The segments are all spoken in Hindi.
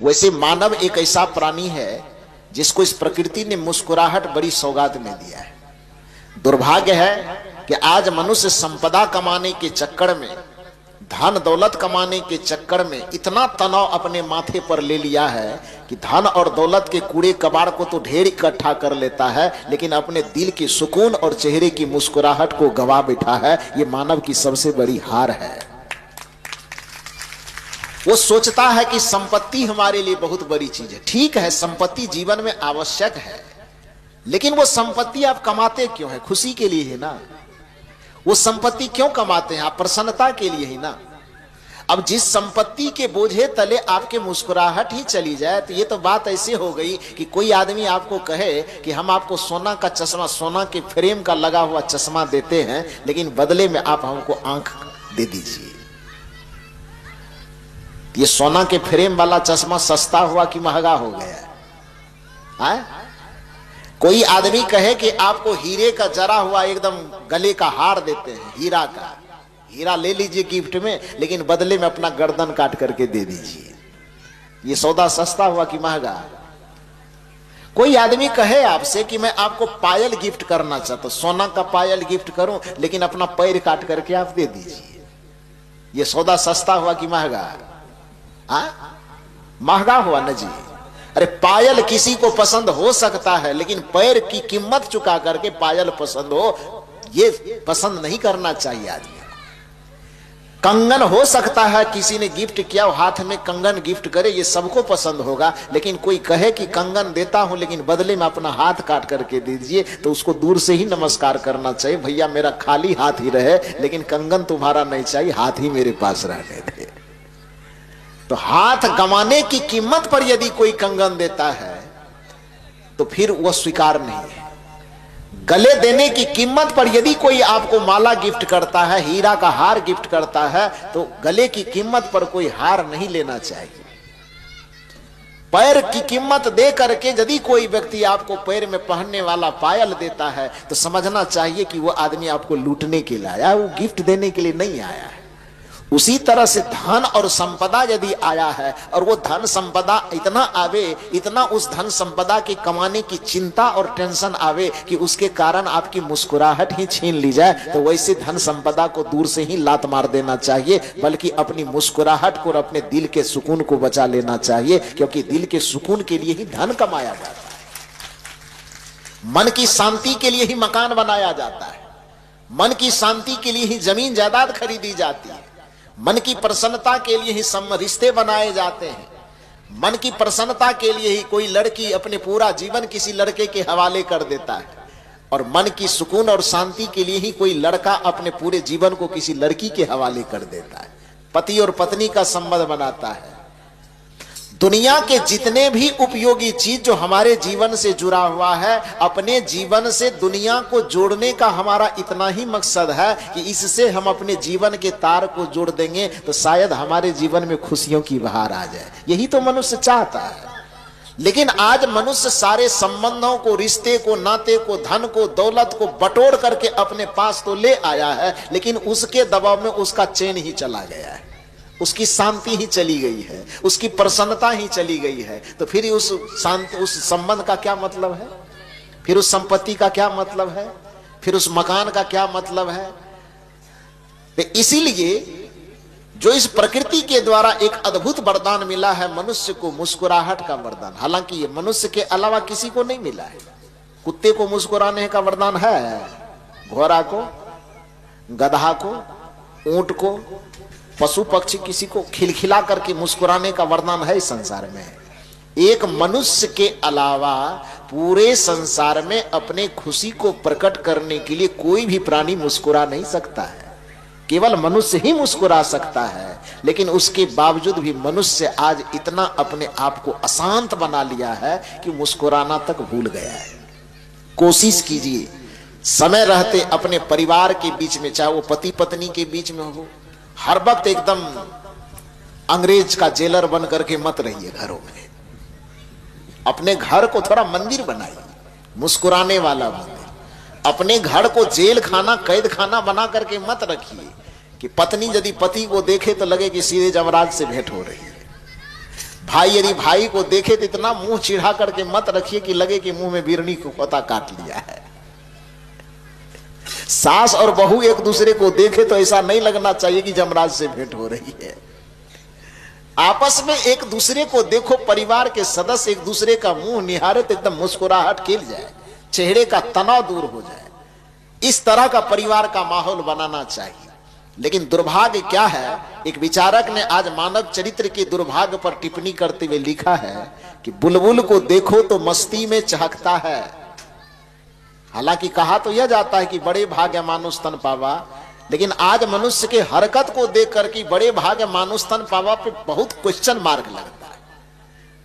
वैसे मानव एक ऐसा प्राणी है जिसको इस प्रकृति ने मुस्कुराहट बड़ी सौगात में दिया है। दुर्भाग्य है कि आज मनुष्य संपदा कमाने के चक्कर में, धन दौलत कमाने के चक्कर में इतना तनाव अपने माथे पर ले लिया है कि धन और दौलत के कूड़े कबाड़ को तो ढेर इकट्ठा कर लेता है, लेकिन अपने दिल की सुकून और चेहरे की मुस्कुराहट को गवा बैठा है। ये मानव की सबसे बड़ी हार है। वो सोचता है कि संपत्ति हमारे लिए बहुत बड़ी चीज है। ठीक है, संपत्ति जीवन में आवश्यक है, लेकिन वो संपत्ति आप कमाते क्यों है? खुशी के लिए है ना। वो संपत्ति क्यों कमाते हैं? आप प्रसन्नता के लिए ही ना। अब जिस संपत्ति के बोझे तले आपके मुस्कुराहट ही चली जाए, तो ये तो बात ऐसी हो गई कि कोई आदमी आपको कहे कि हम आपको सोना का चश्मा, सोना के फ्रेम का लगा हुआ चश्मा देते हैं, लेकिन बदले में आप हमको आंख दे दीजिए। ये सोना के फ्रेम वाला चश्मा सस्ता हुआ कि महंगा हो गया है? कोई आदमी कहे कि आपको हीरे का जरा हुआ एकदम गले का हार देते हैं, हीरा का, हीरा ले लीजिए गिफ्ट में, लेकिन बदले में अपना गर्दन काट करके दे दीजिए। ये सौदा सस्ता हुआ कि महंगा? कोई आदमी कहे आपसे कि मैं आपको पायल गिफ्ट करना चाहता हूं, सोना का पायल गिफ्ट करूं, लेकिन अपना पैर काट करके आप दे दीजिए। ये सौदा सस्ता हुआ कि महंगा? महंगा हुआ ना जी। अरे पायल किसी को पसंद हो सकता है, लेकिन पैर की कीमत चुका करके पायल पसंद हो, ये पसंद नहीं करना चाहिए आदमी। कंगन हो सकता है किसी ने गिफ्ट किया, हाथ में कंगन गिफ्ट करे, ये सबको पसंद होगा, लेकिन कोई कहे कि कंगन देता हूं लेकिन बदले में अपना हाथ काट करके दीजिए, तो उसको दूर से ही नमस्कार करना चाहिए। भैया मेरा खाली हाथ ही रहे, लेकिन कंगन तुम्हारा नहीं चाहिए, हाथ ही मेरे पास रहने दे। तो हाथ गंवाने की कीमत पर यदि कोई कंगन देता है तो फिर वह स्वीकार नहीं है। गले देने की कीमत पर यदि कोई आपको माला गिफ्ट करता है, हीरा का हार गिफ्ट करता है, तो गले की कीमत पर कोई हार नहीं लेना चाहिए। पैर की कीमत दे करके यदि कोई व्यक्ति आपको पैर में पहनने वाला पायल देता है, तो समझना चाहिए कि वो आदमी आपको लूटने के लिए आया, वो गिफ्ट देने के लिए नहीं आया है। उसी तरह से धन और संपदा यदि आया है और वो धन संपदा इतना आवे, इतना उस धन संपदा की कमाने की चिंता और टेंशन आवे कि उसके कारण आपकी मुस्कुराहट ही छीन ली जाए, तो वैसे धन संपदा को दूर से ही लात मार देना चाहिए, बल्कि अपनी मुस्कुराहट को और अपने दिल के सुकून को बचा लेना चाहिए, क्योंकि दिल के सुकून के लिए ही धन कमाया जाता है। मन की शांति के लिए ही मकान बनाया जाता है, मन की शांति के लिए ही जमीन जायदाद खरीदी जाती है, मन की प्रसन्नता के लिए ही रिश्ते बनाए जाते हैं, मन की प्रसन्नता के लिए ही कोई लड़की अपने पूरा जीवन किसी लड़के के हवाले कर देता है, और मन की सुकून और शांति के लिए ही कोई लड़का अपने पूरे जीवन को किसी लड़की के हवाले कर देता है, पति और पत्नी का संबंध बनाता है। दुनिया के जितने भी उपयोगी चीज जो हमारे जीवन से जुड़ा हुआ है, अपने जीवन से दुनिया को जोड़ने का हमारा इतना ही मकसद है कि इससे हम अपने जीवन के तार को जोड़ देंगे तो शायद हमारे जीवन में खुशियों की बहार आ जाए। यही तो मनुष्य चाहता है। लेकिन आज मनुष्य सारे संबंधों को, रिश्ते को, नाते को, धन को, दौलत को बटोर करके अपने पास तो ले आया है, लेकिन उसके दबाव में उसका चैन ही चला गया है, उसकी शांति ही चली गई है, उसकी प्रसन्नता ही चली गई है। तो फिर उस शांति, उस संबंध का क्या मतलब है? फिर उस संपत्ति का क्या मतलब है? फिर उस मकान का क्या मतलब है? तो इसीलिए जो इस प्रकृति के द्वारा एक अद्भुत वरदान मिला है मनुष्य को, मुस्कुराहट का वरदान, हालांकि ये मनुष्य के अलावा किसी को नहीं मिला है। कुत्ते को मुस्कुराने का वरदान है, घोड़ा को, गधा को, ऊंट को, पशु पक्षी किसी को खिलखिला करके मुस्कुराने का वरदान है इस संसार में। एक मनुष्य के अलावा पूरे संसार में अपने खुशी को प्रकट करने के लिए कोई भी प्राणी मुस्कुरा नहीं सकता है, केवल मनुष्य ही मुस्कुरा सकता है। लेकिन उसके बावजूद भी मनुष्य आज इतना अपने आप को अशांत बना लिया है कि मुस्कुराना तक भूल गया है। कोशिश कीजिए समय रहते अपने परिवार के बीच में, चाहे वो पति पत्नी के बीच में हो, हर वक्त एकदम अंग्रेज का जेलर बन करके मत रहिए घरों में। अपने घर को थोड़ा मंदिर बनाइए, मुस्कुराने वाला मंदिर। अपने घर को जेल खाना, कैद खाना बना करके मत रखिए कि पत्नी यदि पति को देखे तो लगे कि सीधे जमराज से भेंट हो रही है। भाई यदि भाई को देखे तो इतना मुंह चिढ़ा करके मत रखिए कि लगे कि मुंह में बिरनी को पता काट लिया है। सास और बहू एक दूसरे को देखे तो ऐसा नहीं लगना चाहिए कि जमराज से भेंट हो रही है। आपस में एक दूसरे को देखो, परिवार के सदस्य एक दूसरे का मुंह निहारे तो एकदम मुस्कुराहट खिल जाए, चेहरे का तनाव दूर हो जाए। इस तरह का परिवार का माहौल बनाना चाहिए। लेकिन दुर्भाग्य क्या है, एक विचारक ने आज मानव चरित्र के दुर्भाग्य पर टिप्पणी करते हुए लिखा है कि बुलबुल को देखो तो मस्ती में चहकता है। हालांकि कहा तो यह जाता है कि बड़े भाग्य मानुष तन पावा, लेकिन आज मनुष्य के हरकत को देख करके बड़े भाग्य मानुष तन पावा पे बहुत क्वेश्चन मार्क लगता है।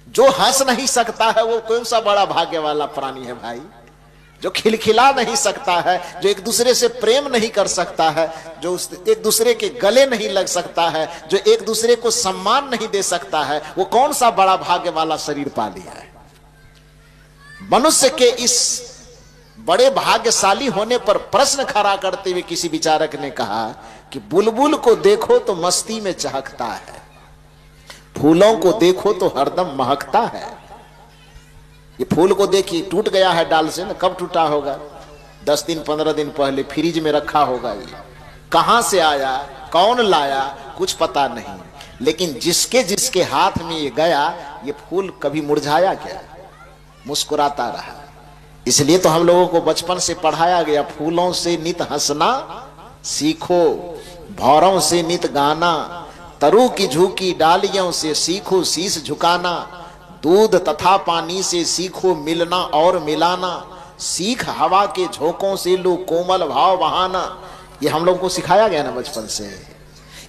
जो हंस नहीं सकता है वो कौन सा बड़ा भाग्य वाला प्राणी है भाई? जो खिलखिला नहीं सकता है, जो एक दूसरे से प्रेम नहीं कर सकता है, जो एक दूसरे के गले नहीं लग सकता है, जो एक दूसरे को सम्मान नहीं दे सकता है, वो कौन सा बड़ा भाग्य वाला शरीर पा लिया है? मनुष्य के इस बड़े भाग्यशाली होने पर प्रश्न खड़ा करते हुए किसी विचारक ने कहा कि बुलबुल को देखो तो मस्ती में चहकता है, फूलों को देखो तो हरदम महकता है। ये फूल को देखिए, टूट गया है डाल से ना, कब टूटा होगा? 10 दिन 15 दिन पहले फ्रिज में रखा होगा। ये कहां से आया, कौन लाया, कुछ पता नहीं। लेकिन जिसके जिसके हाथ में ये गया, ये फूल कभी मुरझाया क्या? मुस्कुराता रहा। इसलिए तो हम लोगों को बचपन से पढ़ाया गया, फूलों से नित हंसना सीखो, भौरों से नित गाना, तरु की झुकी डालियों से सीखो शीश झुकाना, दूध तथा पानी से सीखो मिलना और मिलाना, सीख हवा के झोंकों से लो कोमल भाव बहाना। ये हम लोगों को सिखाया गया ना बचपन से।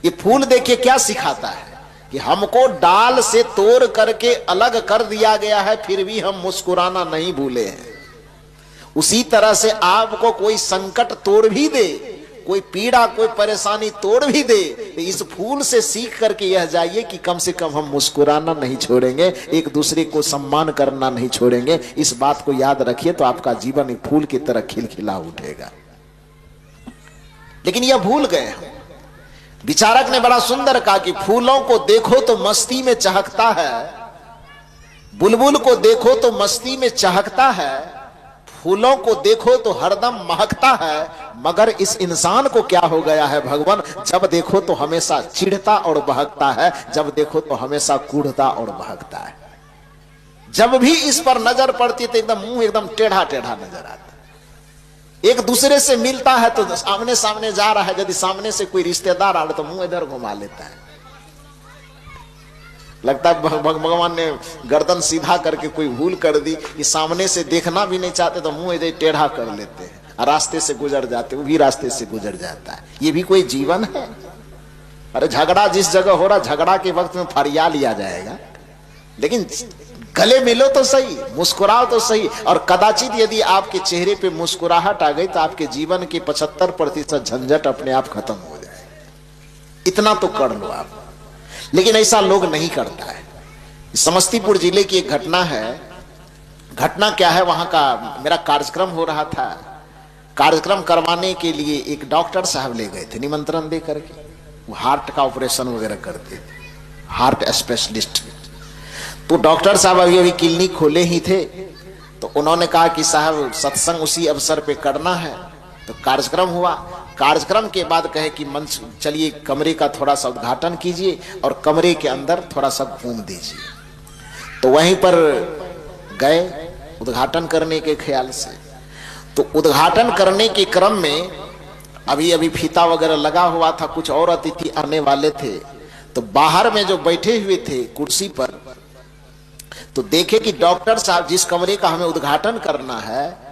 ये फूल देखिए क्या सिखाता है कि हमको डाल से तोड़ करके अलग कर दिया गया है, फिर भी हम मुस्कुराना नहीं भूले हैं। उसी तरह से आपको कोई संकट तोड़ भी दे, कोई पीड़ा कोई परेशानी तोड़ भी दे, तो इस फूल से सीख करके यह जाइए कि कम से कम हम मुस्कुराना नहीं छोड़ेंगे, एक दूसरे को सम्मान करना नहीं छोड़ेंगे। इस बात को याद रखिए तो आपका जीवन एक फूल की तरह खिलखिला उठेगा। लेकिन यह भूल गए हम। विचारक ने बड़ा सुंदर कहा कि फूलों को देखो तो मस्ती में चहकता है, बुलबुल को देखो तो मस्ती में चहकता है, फूलों को देखो तो हरदम महकता है, मगर इस इंसान को क्या हो गया है भगवान? जब देखो तो हमेशा चिढ़ता और बहकता है, जब देखो तो हमेशा कूढ़ता और बहकता है। जब भी इस पर नजर पड़ती तो एकदम मुंह एकदम टेढ़ा टेढ़ा नजर आता है। एक दूसरे से मिलता है तो सामने सामने जा रहा है, यदि सामने से कोई रिश्तेदार आ रहा तो मुंह इधर घुमा लेता है। लगता है भगवान ने गर्दन सीधा करके कोई भूल कर दी, ये सामने से देखना भी नहीं चाहते तो मुंह इधर टेढ़ा कर लेते हैं, रास्ते से गुजर जाते, वो भी रास्ते से गुजर जाता है। ये भी कोई जीवन है? अरे झगड़ा जिस जगह हो रहा, झगड़ा के वक्त में फरिया लिया जाएगा, लेकिन गले मिलो तो सही, मुस्कुराओ तो सही। और कदाचित यदि आपके चेहरे पे मुस्कुराहट आ गई तो आपके जीवन की 75% झंझट अपने आप खत्म हो जाए। इतना तो कर लो आप। लेकिन ऐसा लोग नहीं करता है। समस्तीपुर जिले की एक घटना है। घटना क्या है, वहां का मेरा कार्यक्रम हो रहा था। कार्यक्रम करवाने के लिए एक डॉक्टर साहब ले गए थे निमंत्रण दे करके। वो हार्ट का ऑपरेशन वगैरह करते थे, हार्ट स्पेशलिस्ट। तो डॉक्टर साहब अभी अभी क्लिनिक खोले ही थे, तो उन्होंने कहा कि साहब सत्संग उसी अवसर पे करना है। तो कार्यक्रम हुआ। कार्यक्रम के बाद कहे कि मंच चलिए कमरे का थोड़ा सा उद्घाटन कीजिए और कमरे के अंदर थोड़ा सा घूम दीजिए। तो वहीं पर गए उद्घाटन करने के ख्याल से। तो उद्घाटन करने के क्रम में अभी अभी फीता वगैरह लगा हुआ था, कुछ और अतिथि आने वाले थे। तो बाहर में जो बैठे हुए थे कुर्सी पर, तो देखे कि डॉक्टर साहब जिस कमरे का हमें उद्घाटन करना है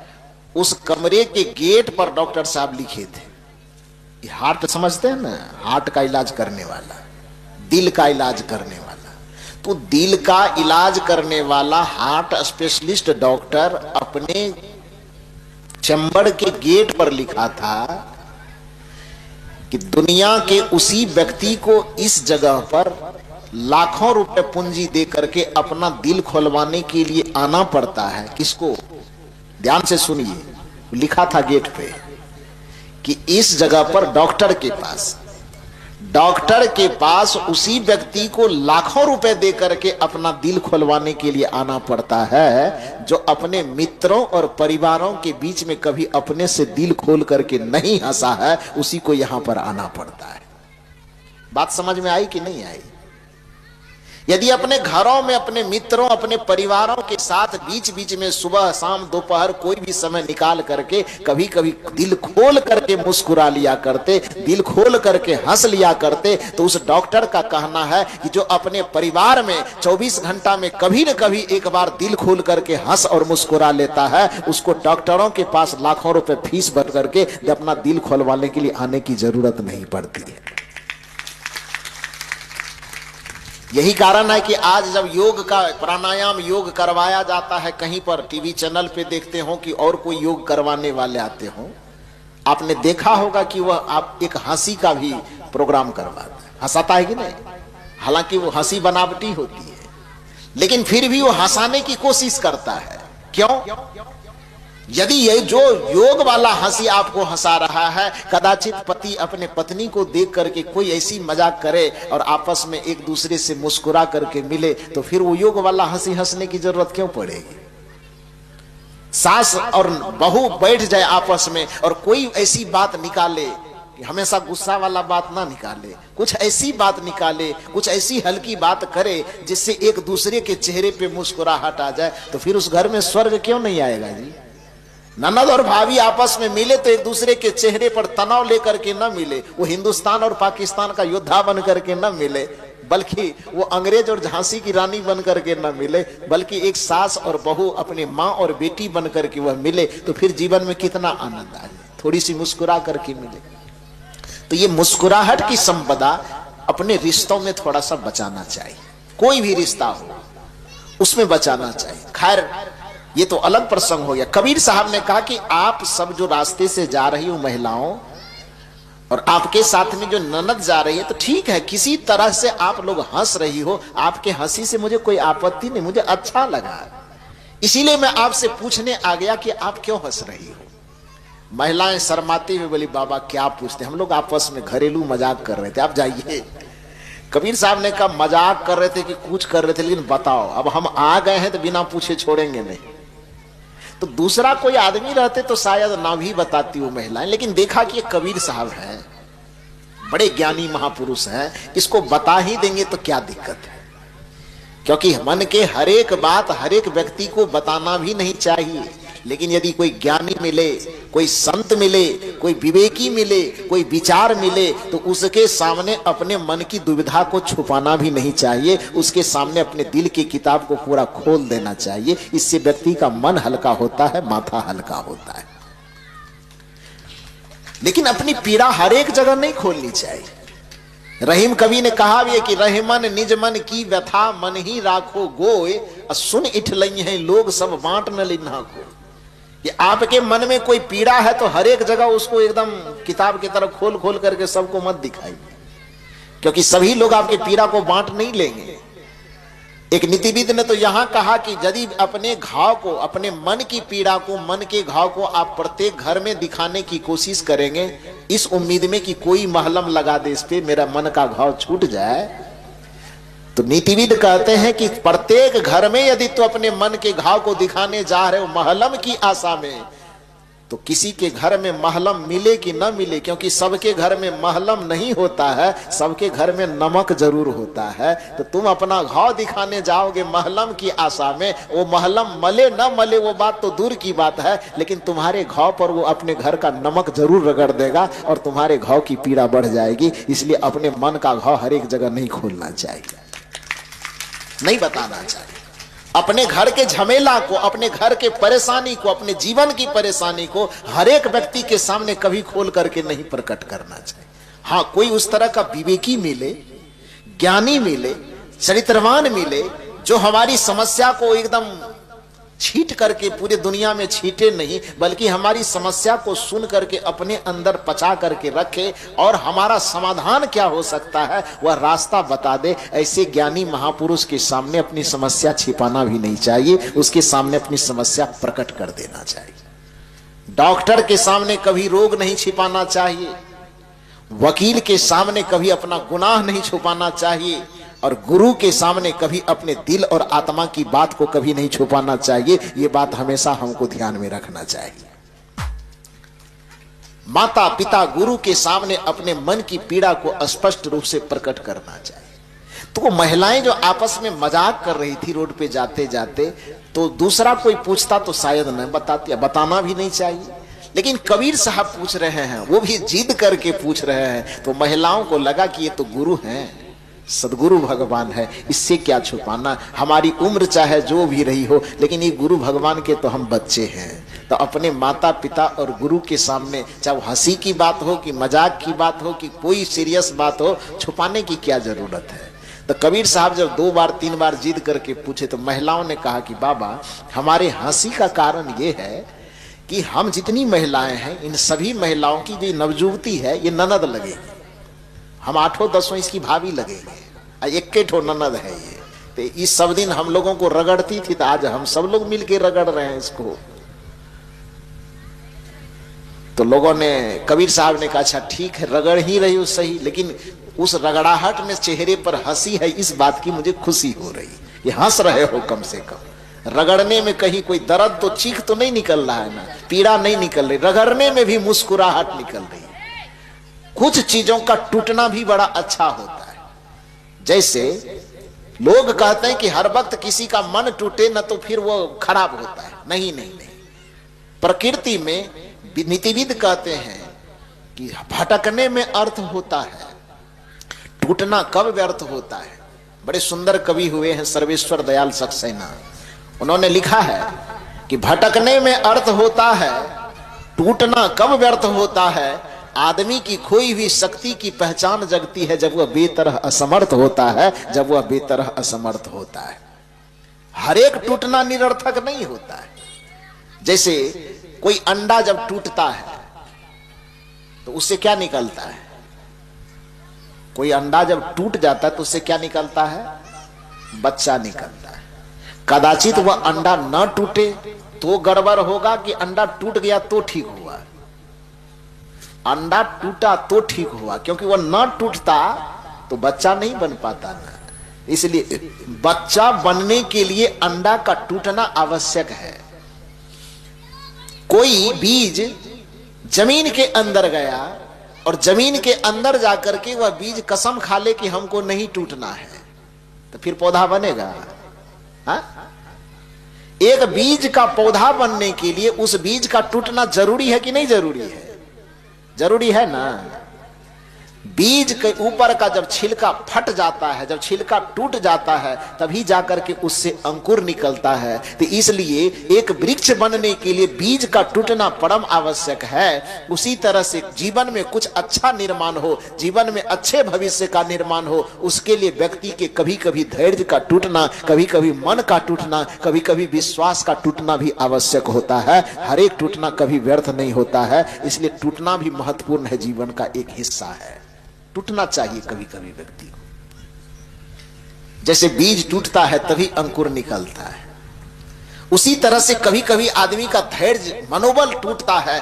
उस कमरे के गेट पर डॉक्टर साहब लिखे थे। हार्ट समझते हैं ना, हार्ट का इलाज करने वाला, दिल का इलाज करने वाला। तो दिल का इलाज करने वाला हार्ट स्पेशलिस्ट डॉक्टर अपने चैम्बर के गेट पर लिखा था कि दुनिया के उसी व्यक्ति को इस जगह पर लाखों रुपए पूंजी दे करके अपना दिल खोलवाने के लिए आना पड़ता है। किसको? ध्यान से सुनिए, लिखा था गेट पे कि इस जगह पर डॉक्टर के पास, डॉक्टर के पास उसी व्यक्ति को लाखों रुपए दे करके अपना दिल खुलवाने के लिए आना पड़ता है जो अपने मित्रों और परिवारों के बीच में कभी अपने से दिल खोल करके नहीं हंसा है, उसी को यहां पर आना पड़ता है। बात समझ में आई कि नहीं आई? यदि अपने घरों में अपने मित्रों अपने परिवारों के साथ बीच बीच में सुबह शाम दोपहर कोई भी समय निकाल करके कभी कभी दिल खोल करके मुस्कुरा लिया करते, दिल खोल करके हंस लिया करते, तो उस डॉक्टर का कहना है कि जो अपने परिवार में 24 घंटा में कभी न कभी एक बार दिल खोल करके हंस और मुस्कुरा लेता है, उसको डॉक्टरों के पास लाखों रुपए फीस भर करके अपना दिल खोलवाने के लिए आने की जरूरत नहीं पड़ती है। यही कारण है कि आज जब योग का प्राणायाम योग करवाया जाता है, कहीं पर टीवी चैनल पे देखते हो कि और कोई योग करवाने वाले आते हो, आपने देखा होगा कि वह आप एक हंसी का भी प्रोग्राम करवाता है, हंसाता है कि नहीं? हालांकि वो हंसी बनावटी होती है, लेकिन फिर भी वो हंसाने की कोशिश करता है। क्यों? यदि ये जो योग वाला हंसी आपको हंसा रहा है, कदाचित पति अपने पत्नी को देख करके कोई ऐसी मजाक करे और आपस में एक दूसरे से मुस्कुरा करके मिले, तो फिर वो योग वाला हंसी हंसने की जरूरत क्यों पड़ेगी? सास और बहू बैठ जाए आपस में और कोई ऐसी बात निकाले, हमेशा गुस्सा वाला बात ना निकाले, कुछ ऐसी बात निकाले, कुछ ऐसी हल्की बात करे जिससे एक दूसरे के चेहरे पे मुस्कुराहट आ जाए, तो फिर उस घर में स्वर्ग क्यों नहीं आएगा जी? ननद और भाभी आपस में मिले तो एक दूसरे के चेहरे पर तनाव लेकर के न मिले, वो हिंदुस्तान और पाकिस्तान का योद्धा बन करके न मिले, बल्कि वो अंग्रेज और झांसी की रानी बन करके न मिले, बल्कि एक सास और बहू अपने माँ और बेटी बन करके वह मिले, तो फिर जीवन में कितना आनंद आए, थोड़ी सी मुस्कुरा करके मिले। तो ये मुस्कुराहट की संपदा अपने रिश्तों में थोड़ा सा बचाना चाहिए, कोई भी रिश्ता हो उसमें बचाना चाहिए। खैर ये तो अलग प्रसंग हो गया। कबीर साहब ने कहा कि आप सब जो रास्ते से जा रही हो महिलाओं, और आपके साथ में जो ननद जा रही है, तो ठीक है, किसी तरह से आप लोग हंस रही हो, आपके हंसी से मुझे कोई आपत्ति नहीं, मुझे अच्छा लगा, इसीलिए मैं आपसे पूछने आ गया कि आप क्यों हंस रही हो। महिलाएं शर्माती हुई बोली, बाबा क्या पूछते, हम लोग आपस में घरेलू मजाक कर रहे थे, आप जाइए। कबीर साहब ने कहा मजाक कर रहे थे कि कुछ कर रहे थे, लेकिन बताओ, अब हम आ गए हैं तो बिना पूछे छोड़ेंगे नहीं। तो दूसरा कोई आदमी रहते तो शायद ना भी बताती वो महिलाएं, लेकिन देखा कि ये कबीर साहब हैं, बड़े ज्ञानी महापुरुष हैं, इसको बता ही देंगे तो क्या दिक्कत है, क्योंकि मन के हर एक बात हर एक व्यक्ति को बताना भी नहीं चाहिए। लेकिन यदि कोई ज्ञानी मिले, कोई संत मिले, कोई विवेकी मिले, कोई विचार मिले, तो उसके सामने अपने मन की दुविधा को छुपाना भी नहीं चाहिए, उसके सामने अपने दिल की किताब को पूरा खोल देना चाहिए। इससे व्यक्ति का मन हल्का होता है, माथा हल्का होता है। लेकिन अपनी पीड़ा हर एक जगह नहीं खोलनी चाहिए। रहीम कवि ने कहा भी है कि रहमन निज मन की व्यथा मन ही राखो गोय, सुन इठ लई है लोग सब बांट न लिन्हा को। कि आपके मन में कोई पीड़ा है तो हर एक जगह उसको एकदम किताब की तरह खोल खोल करके सबको मत दिखाइए, क्योंकि सभी लोग आपके पीड़ा को बांट नहीं लेंगे। एक नीतिविद ने तो यहां कहा कि यदि अपने घाव को, अपने मन की पीड़ा को, मन के घाव को आप प्रत्येक घर में दिखाने की कोशिश करेंगे, इस उम्मीद में कि कोई महलम लगा दे इस पे, मेरा मन का घाव छूट जाए, तो नीतिविद कहते हैं कि प्रत्येक घर में यदि तो अपने मन के घाव को दिखाने जा रहे हो महलम की आशा में, तो किसी के घर में महलम मिले कि न मिले, क्योंकि सबके घर में महलम नहीं होता है, सबके घर में नमक जरूर होता है। तो तुम अपना घाव दिखाने जाओगे महलम की आशा में, वो महलम मले न मले वो बात तो दूर की बात है, लेकिन तुम्हारे घाव पर वो अपने घर का नमक जरूर रगड़ देगा और तुम्हारे घाव की पीड़ा बढ़ जाएगी। इसलिए अपने मन का घाव हर एक जगह नहीं खोलना चाहिए, नहीं बताना चाहिए। अपने घर के झमेला को, अपने घर के परेशानी को, अपने जीवन की परेशानी को हर एक व्यक्ति के सामने कभी खोल करके नहीं प्रकट करना चाहिए। हाँ, कोई उस तरह का विवेकी मिले, ज्ञानी मिले, चरित्रवान मिले, जो हमारी समस्या को एकदम छीट करके पूरी दुनिया में छीटे नहीं, बल्कि हमारी समस्या को सुन करके अपने अंदर पचा करके रखे और हमारा समाधान क्या हो सकता है वह रास्ता बता दे, ऐसे ज्ञानी महापुरुष के सामने अपनी समस्या छिपाना भी नहीं चाहिए, उसके सामने अपनी समस्या प्रकट कर देना चाहिए। डॉक्टर के सामने कभी रोग नहीं छिपाना चाहिए, वकील के सामने कभी अपना गुनाह नहीं छुपाना चाहिए और गुरु के सामने कभी अपने दिल और आत्मा की बात को कभी नहीं छुपाना चाहिए। ये बात हमेशा हमको ध्यान में रखना चाहिए। माता पिता गुरु के सामने अपने मन की पीड़ा को स्पष्ट रूप से प्रकट करना चाहिए। तो वो महिलाएं जो आपस में मजाक कर रही थी रोड पे जाते जाते, तो दूसरा कोई पूछता तो शायद न बताती, बताना भी नहीं चाहिए, लेकिन कबीर साहब पूछ रहे हैं, वो भी जिद करके पूछ रहे हैं, तो महिलाओं को लगा कि ये तो गुरु हैं, सदगुरु भगवान है, इससे क्या छुपाना। हमारी उम्र चाहे जो भी रही हो, लेकिन ये गुरु भगवान के तो हम बच्चे हैं। तो अपने माता पिता और गुरु के सामने चाहे हंसी की बात हो कि मजाक की बात हो कि कोई सीरियस बात हो, छुपाने की क्या जरूरत है। तो कबीर साहब जब 2 बार 3 बार जिद करके पूछे तो महिलाओं ने कहा कि बाबा, हमारे हंसी का कारण ये है कि हम जितनी महिलाएं हैं, इन सभी महिलाओं की जो नवजुवती है ये ननद लगेगी, हम 8-10 इसकी भाभी लगेंगे, एक ठो ननद है ये। तो इस सब दिन हम लोगों को रगड़ती थी, तो आज हम सब लोग मिलके रगड़ रहे हैं इसको। तो लोगों ने, कबीर साहब ने कहा अच्छा ठीक है, रगड़ ही रही हो सही, लेकिन उस रगड़ाहट में चेहरे पर हंसी है, इस बात की मुझे खुशी हो रही। ये हंस रहे हो, कम से कम रगड़ने में कहीं कोई दर्द तो, चीख तो नहीं निकल रहा है ना, पीड़ा नहीं निकल रही, रगड़ने में भी मुस्कुराहट निकल रही है। कुछ चीजों का टूटना भी बड़ा अच्छा होता है। जैसे लोग कहते हैं कि हर वक्त किसी का मन टूटे ना तो फिर वो खराब होता है, नहीं नहीं नहीं। प्रकृति में नीतिविद कहते हैं कि भटकने में अर्थ होता है, टूटना कब व्यर्थ होता है। बड़े सुंदर कवि हुए हैं सर्वेश्वर दयाल सक्सेना, उन्होंने लिखा है कि भटकने में अर्थ होता है, टूटना कब व्यर्थ होता है। आदमी की खोई हुई शक्ति की पहचान जगती है जब वह बेतरह असमर्थ होता है, जब वह बेतरह असमर्थ होता है। हर एक टूटना निरर्थक नहीं होता है। जैसे कोई अंडा जब टूटता है तो उससे क्या निकलता है, कोई अंडा जब टूट जाता है तो उससे क्या निकलता है, बच्चा निकलता है। कदाचित वह अंडा न टूटे तो गड़बड़ होगा कि अंडा टूट गया तो ठीक हुआ। अंडा टूटा तो ठीक हुआ, क्योंकि वह न टूटता तो बच्चा नहीं बन पाता ना। इसलिए बच्चा बनने के लिए अंडा का टूटना आवश्यक है। कोई बीज जमीन के अंदर गया और जमीन के अंदर जाकर के वह बीज कसम खा ले कि हमको नहीं टूटना है, तो फिर पौधा बनेगा? हा? एक बीज का पौधा बनने के लिए उस बीज का टूटना जरूरी है कि नहीं जरूरी है? जरूरी है ना। बीज के ऊपर का जब छिलका फट जाता है, जब छिलका टूट जाता है, तभी जाकर के उससे अंकुर निकलता है। तो इसलिए एक वृक्ष बनने के लिए बीज का टूटना परम आवश्यक है। उसी तरह से जीवन में कुछ अच्छा निर्माण हो, जीवन में अच्छे भविष्य का निर्माण हो, उसके लिए व्यक्ति के कभी कभी धैर्य का टूटना, कभी कभी मन का टूटना, कभी कभी विश्वास का टूटना भी आवश्यक होता है। हर एक टूटना कभी व्यर्थ नहीं होता है, इसलिए टूटना भी महत्वपूर्ण है, जीवन का एक हिस्सा है। टूटना चाहिए कभी कभी व्यक्ति को। जैसे बीज टूटता है तभी अंकुर निकलता है, उसी तरह से कभी कभी आदमी का धैर्य मनोबल टूटता है,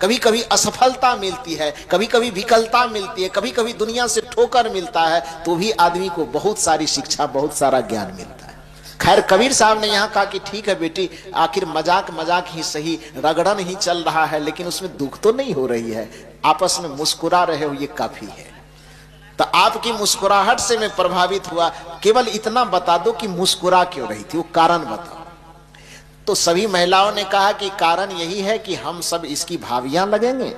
कभी कभी असफलता मिलती है, कभी कभी विकलता मिलती है, कभी कभी दुनिया से ठोकर मिलता है, तो भी आदमी को बहुत सारी शिक्षा, बहुत सारा ज्ञान मिलता है। खैर कबीर साहब ने यहाँ कहा कि ठीक है बेटी, आखिर मजाक मजाक ही सही, रगड़न ही चल रहा है, लेकिन उसमें दुख तो नहीं हो रही है, आपस में मुस्कुरा रहे हो, ये काफी है। तो आपकी मुस्कुराहट से मैं प्रभावित हुआ, केवल इतना बता दो कि मुस्कुरा क्यों रही थी, वो कारण बताओ। तो सभी महिलाओं ने कहा कि कारण यही है कि हम सब इसकी भाभियां लगेंगे,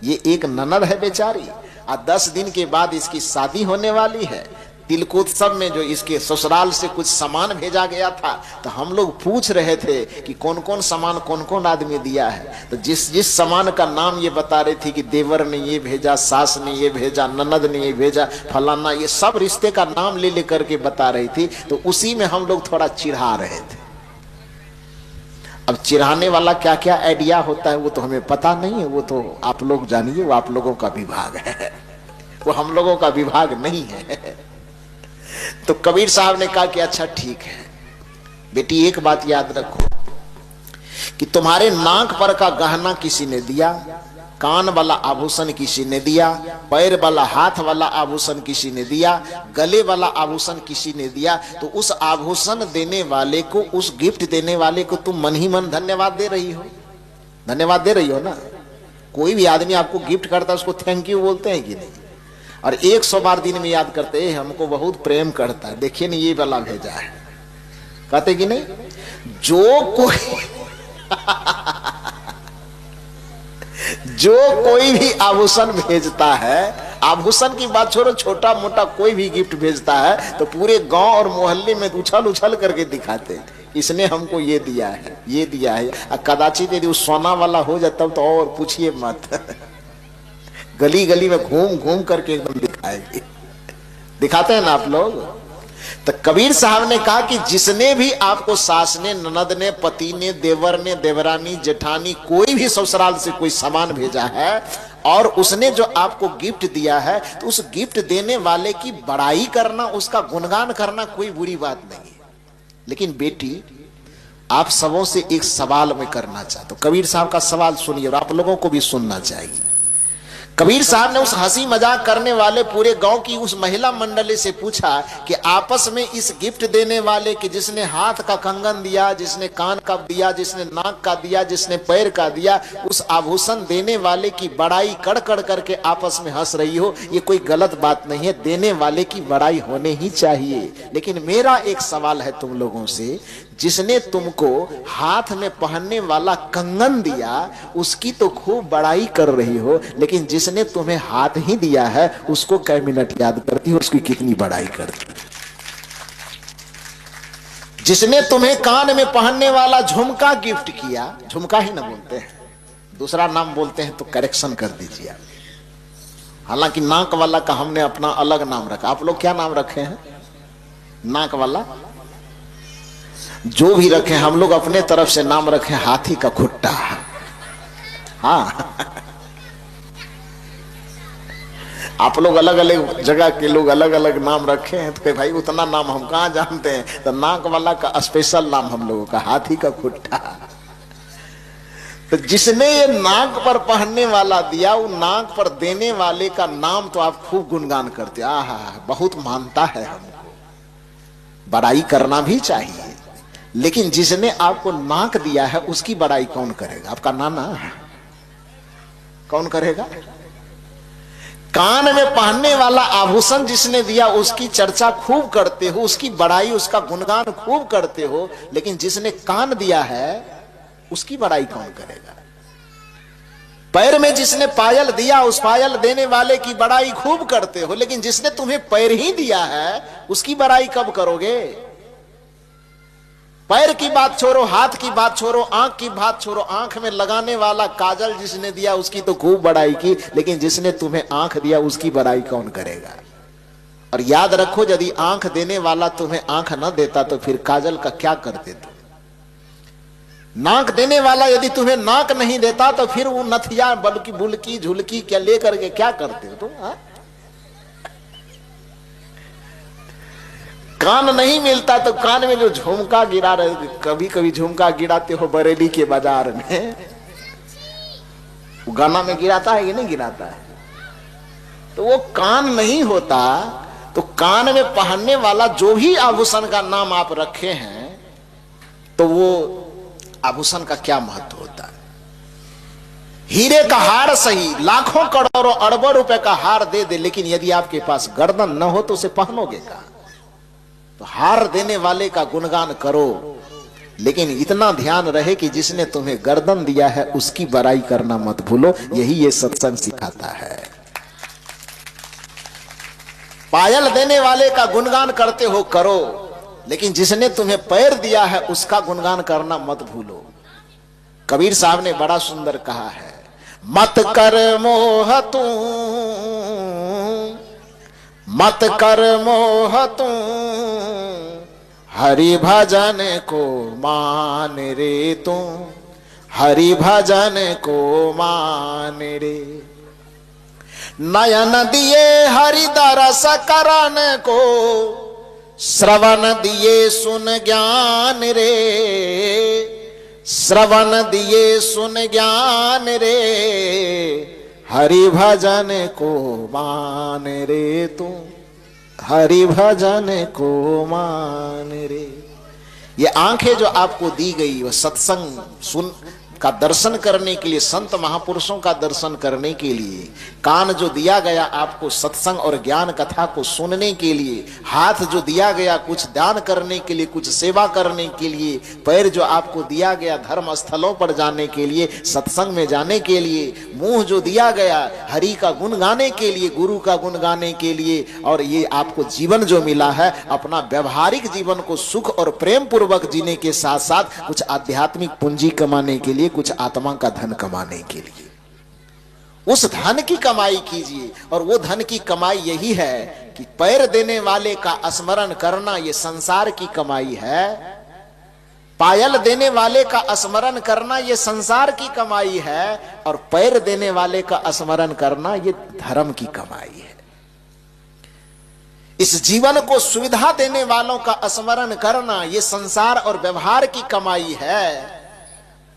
ये एक ननद है बेचारी, और 10 दिन के बाद इसकी शादी होने वाली है। तिलकोत्सव में जो इसके ससुराल से कुछ सामान भेजा गया था, तो हम लोग पूछ रहे थे कि कौन कौन सामान कौन कौन आदमी दिया है। तो जिस सामान का नाम ये बता रही थी कि देवर ने ये भेजा, सास ने ये भेजा, ननद ने ये भेजा, फलाना, ये सब रिश्ते का नाम ले लेकर के बता रही थी। तो उसी में हम लोग थोड़ा चिढ़ा रहे थे। अब चिढ़ाने वाला क्या क्या आइडिया होता है वो तो हमें पता नहीं है, वो तो आप लोग जानिए, वो आप लोगों का विभाग है, वो हम लोगों का विभाग नहीं है। तो कबीर साहब ने कहा कि अच्छा ठीक है बेटी, एक बात याद रखो कि तुम्हारे नाक पर का गहना किसी ने दिया, कान वाला आभूषण किसी ने दिया, पैर वाला हाथ वाला आभूषण किसी ने दिया, गले वाला आभूषण किसी ने दिया, तो उस आभूषण देने वाले को, उस गिफ्ट देने वाले को तुम मन ही मन धन्यवाद दे रही हो, धन्यवाद दे रही हो ना। कोई भी आदमी आपको गिफ्ट करता है उसको थैंक यू बोलते हैं कि नहीं? और 100 बार दिन में याद करते हैं हमको बहुत प्रेम करता है, देखिए ना ये वाला भेजा है, कहते कि नहीं? जो कोई भी आभूषण भेजता है, आभूषण की बात छोड़ो, छोटा मोटा कोई भी गिफ्ट भेजता है तो पूरे गांव और मोहल्ले में उछल उछल करके दिखाते हैं, इसने हमको ये दिया है, ये दिया है। कदाचित यदि उस सोना वाला हो जाता तो और पूछिए मत, गली गली में घूम घूम करके एकदम दिखाएगी। दिखाते हैं ना आप लोग। तो कबीर साहब ने कहा कि जिसने भी आपको सास ने, ननद ने, पति ने, देवर ने, देवरानी, जेठानी, कोई भी ससुराल से कोई सामान भेजा है और उसने जो आपको गिफ्ट दिया है, तो उस गिफ्ट देने वाले की बड़ाई करना, उसका गुणगान करना कोई बुरी बात नहीं है। लेकिन बेटी, आप सबों से एक सवाल मैं करना चाहता हूं। कबीर साहब का सवाल सुनिए और आप लोगों को भी सुनना चाहिए। कबीर साहब ने उस हंसी मजाक करने वाले पूरे गांव की उस महिला मंडली से पूछा कि आपस में इस गिफ्ट देने वाले कि जिसने हाथ का कंगन दिया, जिसने कान का दिया, जिसने नाक का दिया, जिसने पैर का दिया, उस आभूषण देने वाले की बड़ाई कर कर करके आपस में हंस रही हो, ये कोई गलत बात नहीं है, देने वाले की बड़ाई होने ही चाहिए। लेकिन मेरा एक सवाल है तुम लोगों से, जिसने तुमको हाथ में पहनने वाला कंगन दिया उसकी तो खूब बड़ाई कर रही हो, लेकिन जिसने तुम्हें हाथ ही दिया है उसको कै मिनट याद करती हो, उसकी कितनी बड़ाई करती। जिसने तुम्हें कान में पहनने वाला झुमका गिफ्ट किया, झुमका ही ना बोलते हैं, दूसरा नाम बोलते हैं तो करेक्शन कर दीजिए। हालांकि नाक वाला का हमने अपना अलग नाम रखा। आप लोग क्या नाम रखे हैं? नाक वाला जो भी रखे, हम लोग अपने तरफ से नाम रखे हाथी का खुट्टा। हाँ, आप लोग अलग अलग जगह के लोग अलग अलग नाम रखे हैं, तो भाई उतना नाम हम कहां जानते हैं। तो नाक वाला का स्पेशल नाम हम लोगों का हाथी का खुट्टा। तो जिसने ये नाक पर पहनने वाला दिया, वो नाक पर देने वाले का नाम तो आप खूब गुणगान करते, आहा बहुत मानता है, हमको बड़ाई करना भी चाहिए। लेकिन जिसने आपको नाक दिया है उसकी बड़ाई कौन करेगा? आपका नाना कौन करेगा? कान में पहनने वाला आभूषण जिसने दिया उसकी चर्चा खूब करते हो, उसकी बड़ाई, उसका गुणगान खूब करते हो, लेकिन जिसने कान दिया है उसकी बड़ाई कौन करेगा? पैर में जिसने पायल दिया उस पायल देने वाले की बड़ाई खूब करते हो, लेकिन जिसने तुम्हें पैर ही दिया है उसकी बड़ाई कब करोगे? पैर की बात छोड़ो, हाथ की बात छोड़ो, आंख की बात छोड़ो, आंख में लगाने वाला काजल जिसने दिया उसकी तो खूब बड़ाई की, लेकिन जिसने तुम्हें आंख दिया उसकी बड़ाई कौन करेगा? और याद रखो, यदि आंख देने वाला तुम्हें आंख न देता तो फिर काजल का क्या करते तुम? नाक देने वाला यदि तुम्हें नाक नहीं देता तो फिर वो नथिया, बल्कि बुलकी, झुलकी क्या लेकर के क्या करते हो तुम? कान नहीं मिलता तो कान में जो झुमका गिरा रहे, कभी कभी झुमका गिराते हो बरेली के बाजार में, वो गाना में गिराता है कि नहीं गिराता है? तो वो कान नहीं होता तो कान में पहनने वाला जो भी आभूषण का नाम आप रखे हैं, तो वो आभूषण का क्या महत्व होता है? हीरे का हार सही, लाखों करोड़ों अरबों रुपए का हार दे दे, लेकिन यदि आपके पास गर्दन न हो तो उसे पहनोगे का? तो हार देने वाले का गुणगान करो, लेकिन इतना ध्यान रहे कि जिसने तुम्हें गर्दन दिया है उसकी बड़ाई करना मत भूलो। यही ये सत्संग सिखाता है। पायल देने वाले का गुणगान करते हो करो, लेकिन जिसने तुम्हें पैर दिया है उसका गुणगान करना मत भूलो। कबीर साहब ने बड़ा सुंदर कहा है, मत कर मोह तू, मत कर मोह तू, हरि भजन को मान रे तू, हरि भजन को मान रे। नयन दिए हरि दरस करन को, श्रवण दिए सुन ज्ञान रे, श्रवण दिए सुन ज्ञान रे, हरि भजन को मान रे तू, हरि भजन को मान रे। ये आंखें जो आपको दी गई वह सत्संग सुन का दर्शन करने के लिए, संत महापुरुषों का दर्शन करने के लिए, कान जो दिया गया आपको सत्संग और ज्ञान कथा को सुनने के लिए, हाथ जो दिया गया कुछ दान करने के लिए, कुछ सेवा करने के लिए, पैर जो आपको दिया गया धर्म स्थलों पर जाने के लिए, सत्संग में जाने के लिए, मुंह जो दिया गया हरि का गुण गाने के लिए, गुरु का गुण गाने के लिए, और ये आपको जीवन जो मिला है अपना व्यवहारिक जीवन को सुख और प्रेम पूर्वक जीने के साथ साथ कुछ आध्यात्मिक पूंजी कमाने के लिए, कुछ आत्मा का धन कमाने के लिए, उस धन की कमाई कीजिए। और वो धन की कमाई यही है कि पैर देने वाले का स्मरण करना, ये संसार की कमाई है। पायल देने वाले का स्मरण करना ये संसार की कमाई है, और पैर देने वाले का स्मरण करना ये धर्म की कमाई है। इस जीवन को सुविधा देने वालों का स्मरण करना ये संसार और व्यवहार की कमाई है।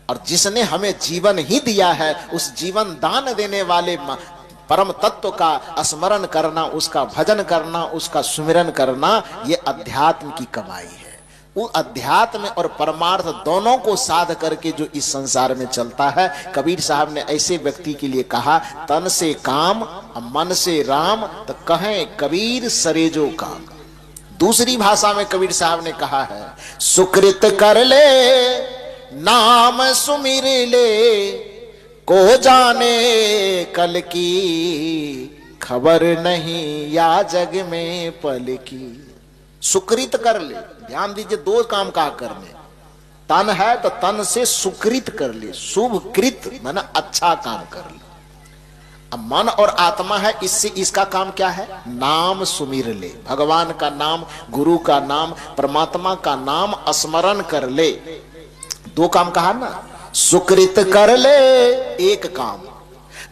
और जिसने हमें जीवन ही दिया है उस जीवन दान देने वाले परम तत्व का स्मरण करना, उसका भजन करना, उसका सुमिरन करना, ये अध्यात्म की कमाई है। वो अध्यात्म और परमार्थ दोनों को साध करके जो इस संसार में चलता है। कबीर साहब ने ऐसे व्यक्ति के लिए कहा, तन से काम मन से राम, तो कहें कबीर सरेजो काम। दूसरी भाषा में कबीर साहब ने कहा है, सुकृत कर ले नाम सुमिर ले, को जाने कल की खबर नहीं या जग में पल की। सुकृत कर ले, ध्यान दीजिए दो काम कहा करने। तन है तो तन से सुकृत कर ले, शुभ कृत माना अच्छा काम कर ले। अब मन और आत्मा है, इससे इसका काम क्या है, नाम सुमिर ले, भगवान का नाम, गुरु का नाम, परमात्मा का नाम स्मरण कर ले। दो काम कहा ना, सुकृत कर ले एक काम,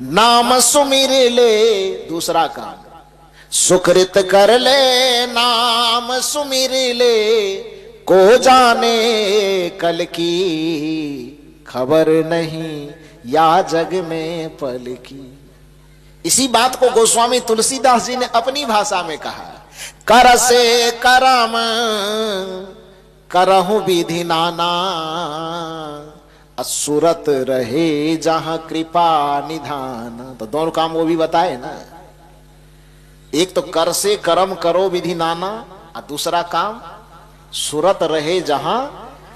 नाम सुमिर ले दूसरा काम। सुकृत कर ले नाम सुमिर ले, को जाने कल की खबर नहीं या जग में पल की। इसी बात को गोस्वामी तुलसीदास जी ने अपनी भाषा में कहा, कर से करम करहु विधि नाना, असुरत रहे जहां कृपा निधान। तो दोनों काम वो भी बताए ना, एक तो कर से कर्म करो विधि नाना, और दूसरा काम सुरत रहे जहां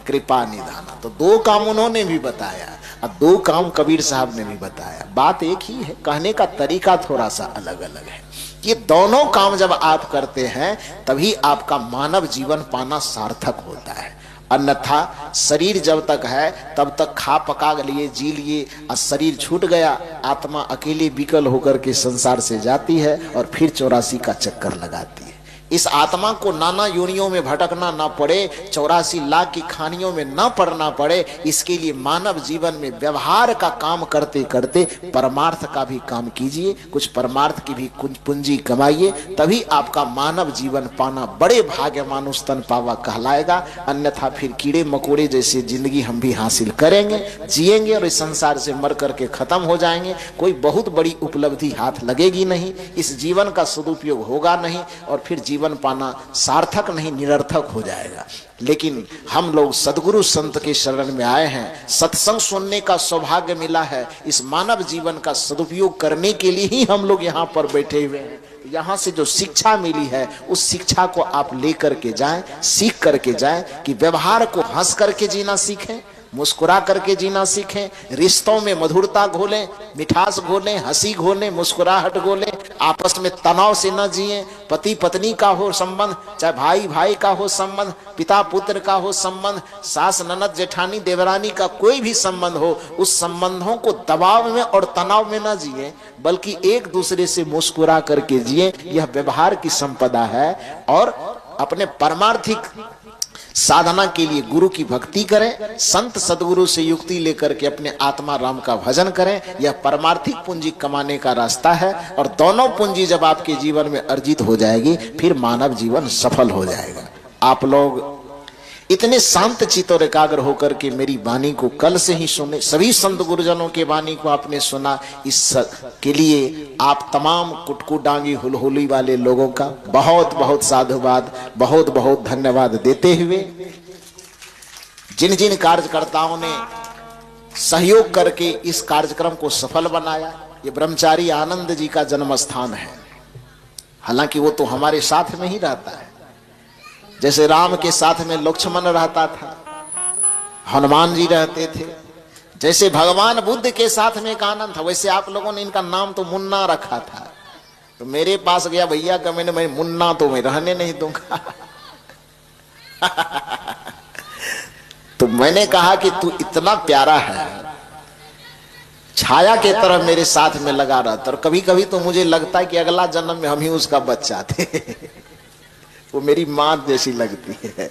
कृपा निधाना। तो दो काम उन्होंने भी बताया और दो काम कबीर साहब ने भी बताया। बात एक ही है, कहने का तरीका थोड़ा सा अलग अलग है। ये दोनों काम जब आप करते हैं तभी आपका मानव जीवन पाना सार्थक होता है। अन्यथा शरीर जब तक है तब तक खा पका लिए, जी लिए, और शरीर छूट गया, आत्मा अकेले विकल होकर के संसार से जाती है और फिर 84 का चक्कर लगाती है। इस आत्मा को नाना योनियों में भटकना ना पड़े, 84 लाख की खानियों में ना पड़ना पड़े, इसके लिए मानव जीवन में व्यवहार का काम करते करते परमार्थ का भी काम कीजिए, कुछ परमार्थ की भी कुछ पूंजी कमाइए, तभी आपका मानव जीवन पाना बड़े भाग्यमानुष तन पावा कहलाएगा। अन्यथा फिर कीड़े मकोड़े जैसे जिंदगी हम भी हासिल करेंगे, जिएंगे और इस संसार से मर करके खत्म हो जाएंगे। कोई बहुत बड़ी उपलब्धि हाथ लगेगी नहीं, इस जीवन का सदुपयोग होगा नहीं, और फिर जीवन पाना सार्थक नहीं, निरर्थक हो जाएगा। लेकिन हम लोग सदगुरु संत के शरण में आए हैं, सत्संग सुनने का सौभाग्य मिला है, इस मानव जीवन का सदुपयोग करने के लिए ही हम लोग यहाँ पर बैठे हुए हैं। यहाँ से जो शिक्षा मिली है उस शिक्षा को आप लेकर के जाएं, सीख करके जाएं कि व्यवहार को हंस करके जीना सीखें, मुस्कुरा करके जीना सीखें, रिश्तों में मधुरता घोलें, मिठास घोलें, हंसी घोलें, मुस्कुराहट घोलें, आपस में तनाव से न जिएं। पति पत्नी का हो संबंध, चाहे भाई भाई का हो संबंध, पिता पुत्र का हो संबंध, सास ननद जेठानी देवरानी का कोई भी संबंध हो, उस संबंधों को दबाव में और तनाव में न जिए, बल्कि एक दूसरे से मुस्कुरा करके जिए। यह व्यवहार की संपदा है। और अपने परमार्थिक साधना के लिए गुरु की भक्ति करें, संत सदगुरु से युक्ति लेकर के अपने आत्मा राम का भजन करें। यह परमार्थिक पूंजी कमाने का रास्ता है। और दोनों पूंजी जब आपके जीवन में अर्जित हो जाएगी फिर मानव जीवन सफल हो जाएगा। आप लोग इतने शांत चित्त और एकाग्र होकर के मेरी वाणी को कल से ही सुने, सभी संत गुरुजनों के वाणी को आपने सुना। इस के लिए आप तमाम कुटकू डांगी हुलहुली वाले लोगों का बहुत बहुत साधुवाद, बहुत बहुत धन्यवाद देते हुए, जिन जिन कार्यकर्ताओं ने सहयोग करके इस कार्यक्रम को सफल बनाया, ये ब्रह्मचारी आनंद जी का जन्म स्थान है। हालांकि वो तो हमारे साथ में ही रहता है, जैसे राम के साथ में लक्ष्मण रहता था, हनुमान जी रहते थे, जैसे भगवान बुद्ध के साथ में एक आनंद था, वैसे आप लोगों ने इनका नाम तो मुन्ना रखा था। तो मेरे पास गया भैया का, मैं मुन्ना तो मैं रहने नहीं दूंगा। तो मैंने कहा कि तू इतना प्यारा है, छाया के तरह मेरे साथ में लगा रहता, और कभी कभी तो मुझे लगता है कि अगला जन्म में हम ही उसका बच्चा थे। वो मेरी मां जैसी लगती है।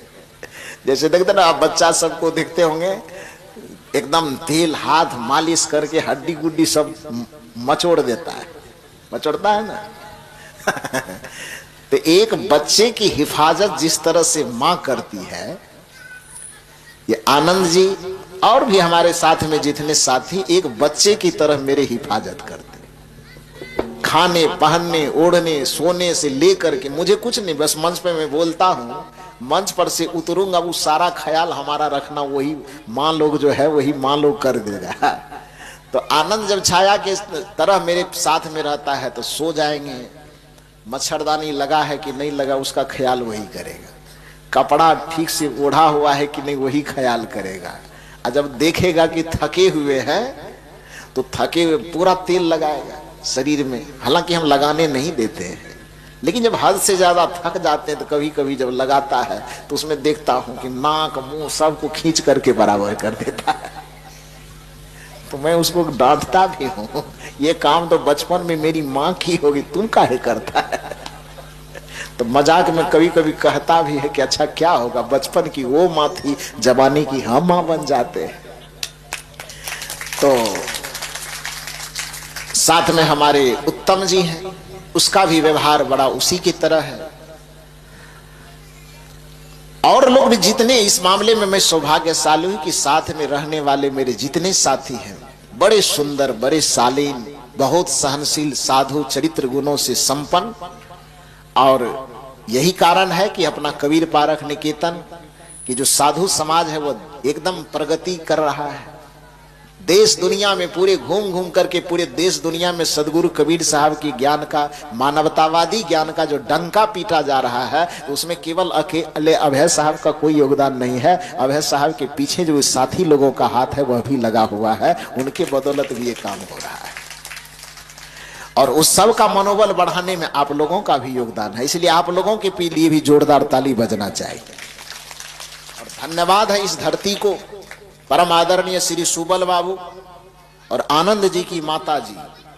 जैसे देखते ना आप बच्चा सबको देखते होंगे, एकदम तेल हाथ मालिश करके हड्डी गुड्डी सब मचोड़ देता है, मचोड़ता है ना। तो एक बच्चे की हिफाजत जिस तरह से मां करती है, ये आनंद जी और भी हमारे साथ में जितने साथी एक बच्चे की तरह मेरे हिफाजत करते, खाने पहनने ओढ़ने सोने से लेकर के, मुझे कुछ नहीं, बस मंच पे मैं बोलता हूँ, मंच पर से उतरूंगा, वो सारा ख्याल हमारा रखना वही माँ लोग जो है वही माँ लोग कर देगा। तो आनंद जब छाया के तरह मेरे साथ में रहता है तो सो जाएंगे, मच्छरदानी लगा है कि नहीं लगा उसका ख्याल वही करेगा, कपड़ा ठीक से ओढ़ा हुआ है कि नहीं वही ख्याल करेगा, और जब देखेगा कि थके हुए हैं तो थके हुए पूरा तेल लगाएगा शरीर में। हालांकि हम लगाने नहीं देते हैं, लेकिन जब हद से ज्यादा थक जाते हैं तो कभी कभी जब लगाता है तो उसमें देखता हूं कि नाक मुंह सबको खींच करके बराबर कर देता है। तो मैं उसको डांटता भी हूं, ये काम तो बचपन में मेरी माँ की होगी, तुम काहे करता है। तो मजाक में कभी कभी कहता भी है कि अच्छा क्या होगा, बचपन की वो माँ थी, जवानी की हम माँ बन जाते हैं। तो साथ में हमारे उत्तम जी हैं, उसका भी व्यवहार बड़ा उसी की तरह है। और लोग भी जितने, इस मामले में मैं सौभाग्यशाली हूं कि साथ में रहने वाले मेरे जितने साथी हैं बड़े सुंदर, बड़े शालीन, बहुत सहनशील, साधु चरित्र गुणों से संपन्न। और यही कारण है कि अपना कबीर पारख निकेतन की जो साधु समाज है वो एकदम प्रगति कर रहा है। देश दुनिया में पूरे घूम घूम करके पूरे देश दुनिया में सदगुरु कबीर साहब की ज्ञान का, मानवतावादी ज्ञान का जो डंका पीटा जा रहा है, उसमें केवल अकेले अभय साहब का कोई योगदान नहीं है। अभय साहब के पीछे जो साथी लोगों का हाथ है वह भी लगा हुआ है, उनके बदौलत भी ये काम हो रहा है। और उस सब का मनोबल बढ़ाने में आप लोगों का भी योगदान है, इसलिए आप लोगों के लिए भी जोरदार ताली बजना चाहिए। और धन्यवाद है इस धरती को परम आदरणीय श्री सुबल बाबू और आनंद जी की माता जी,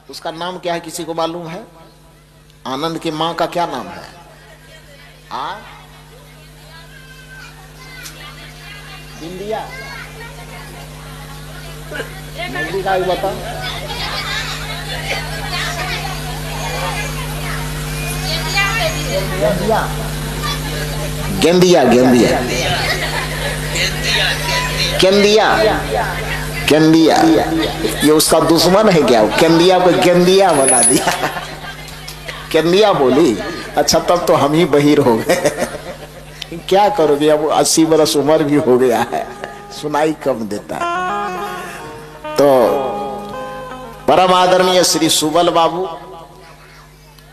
उसका नाम क्या है किसी को मालूम है? आनंद की मां का क्या नाम है? इंडिया का बता। गेंदिया गेंदिया केंदिया केंदिया, ये उसका दुश्मन है क्या? केंदिया को गेंदिया बना दिया, केंदिया बोली। अच्छा तब तो हम ही बहिर हो गए। क्या करोगे, अब 80 बरस उम्र भी हो गया है, सुनाई कम देता है। तो परम आदरणीय श्री सुबल बाबू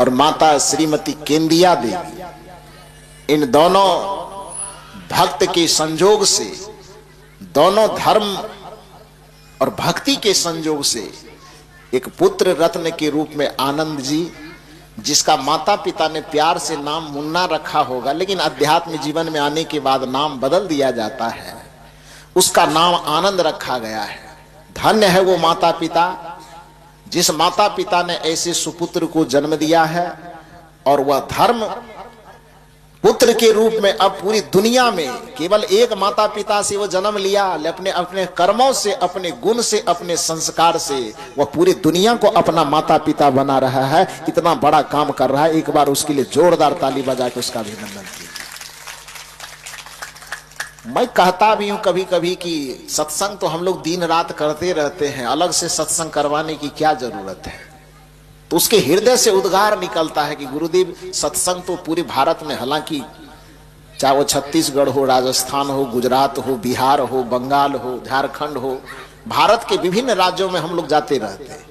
और माता श्रीमती केंदिया देवी, इन दोनों भक्त के संजोग से, दोनों धर्म और भक्ति के संजोग से एक पुत्र रत्न के रूप में आनंद जी, जिसका माता पिता ने प्यार से नाम मुन्ना रखा होगा, लेकिन अध्यात्म जीवन में आने के बाद नाम बदल दिया जाता है, उसका नाम आनंद रखा गया है। धन्य है वो माता पिता जिस माता पिता ने ऐसे सुपुत्र को जन्म दिया है, और वह धर्म पुत्र के रूप में अब पूरी दुनिया में केवल एक माता पिता से वो जन्म लिया, अपने अपने कर्मों से, अपने गुण से, अपने संस्कार से वह पूरी दुनिया को अपना माता पिता बना रहा है। इतना बड़ा काम कर रहा है, एक बार उसके लिए जोरदार ताली बजा के उसका अभिनंदन कीजिए। मैं कहता भी हूं कभी कभी कि सत्संग तो हम लोग दिन रात करते रहते हैं, अलग से सत्संग करवाने की क्या जरूरत है। तो उसके हृदय से उद्गार निकलता है कि गुरुदेव सत्संग तो पूरे भारत में, हालांकि चाहे वो छत्तीसगढ़ हो, राजस्थान हो, गुजरात हो, बिहार हो, बंगाल हो, झारखंड हो, भारत के विभिन्न राज्यों में हम लोग जाते रहते हैं।